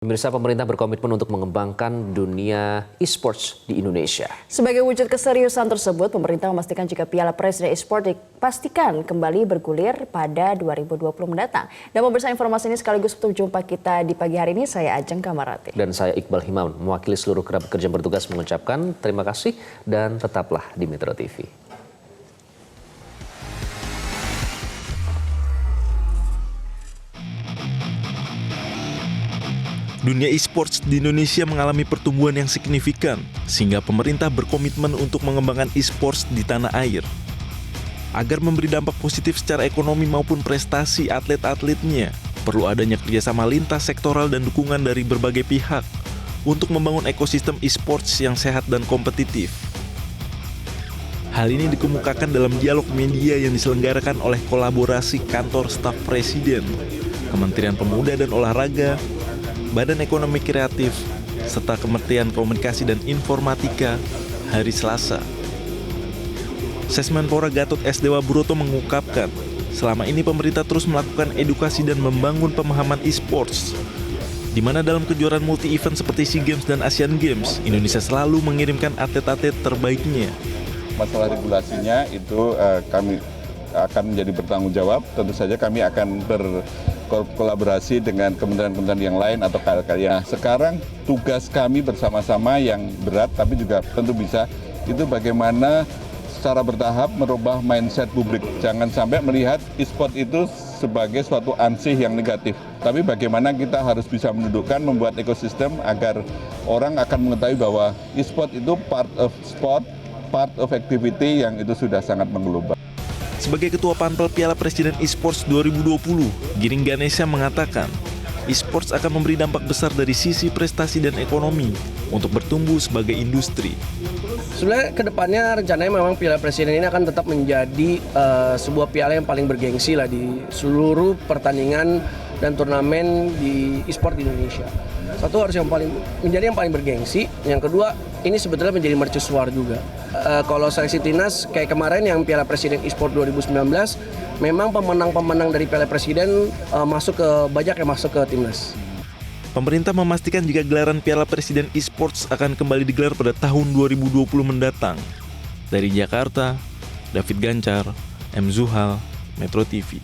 Pemirsa, pemerintah berkomitmen untuk mengembangkan dunia e-sports di Indonesia. Sebagai wujud keseriusan tersebut, pemerintah memastikan jika Piala Presiden e-sport dipastikan kembali bergulir pada 2020 mendatang. Dan pemirsa, informasi ini sekaligus untuk jumpa kita di pagi hari ini. Saya Ajeng Kamarati. Dan saya Iqbal Himaun, mewakili seluruh kerabat kerja bertugas mengucapkan terima kasih dan tetaplah di Metro TV. Dunia e-sports di Indonesia mengalami pertumbuhan yang signifikan, sehingga pemerintah berkomitmen untuk mengembangkan e-sports di tanah air. Agar memberi dampak positif secara ekonomi maupun prestasi atlet-atletnya, perlu adanya kerjasama lintas sektoral dan dukungan dari berbagai pihak untuk membangun ekosistem e-sports yang sehat dan kompetitif. Hal ini dikemukakan dalam dialog media yang diselenggarakan oleh kolaborasi Kantor Staf Presiden, Kementerian Pemuda dan Olahraga, Badan Ekonomi Kreatif, serta Kementerian Komunikasi dan Informatika hari Selasa. Sesmenpora Gatot S. Dewa Broto mengungkapkan, selama ini pemerintah terus melakukan edukasi dan membangun pemahaman e-sports, di mana dalam kejuaraan multi-event seperti SEA Games dan Asian Games, Indonesia selalu mengirimkan atlet-atlet terbaiknya. Masalah regulasinya itu kami akan menjadi bertanggung jawab. Tentu saja kami akan berkolaborasi dengan kementerian-kementerian yang lain atau KL-KL. Sekarang tugas kami bersama-sama yang berat tapi juga tentu bisa itu bagaimana secara bertahap merubah mindset publik. Jangan sampai melihat e-sport itu sebagai suatu ansih yang negatif. Tapi bagaimana kita harus bisa mendudukkan, membuat ekosistem agar orang akan mengetahui bahwa e-sport itu part of sport, part of activity yang itu sudah sangat mengglobal. Sebagai Ketua Panpel Piala Presiden e-sports 2020, Giring Ganesha mengatakan, e-sports akan memberi dampak besar dari sisi prestasi dan ekonomi untuk bertumbuh sebagai industri. Sebenarnya kedepannya rencananya memang Piala Presiden ini akan tetap menjadi sebuah piala yang paling bergengsi lah di seluruh pertandingan dan turnamen di e-sport di Indonesia. Satu harus menjadi yang paling bergengsi. Yang kedua, ini sebetulnya menjadi mercusuar juga. Kalau seleksi timnas kayak kemarin yang Piala Presiden e-sport 2019, memang pemenang-pemenang dari Piala Presiden banyak yang masuk ke timnas. Pemerintah memastikan jika gelaran Piala Presiden e-sports akan kembali digelar pada tahun 2020 mendatang. Dari Jakarta, David Gancar, M. Zuhal, Metro TV.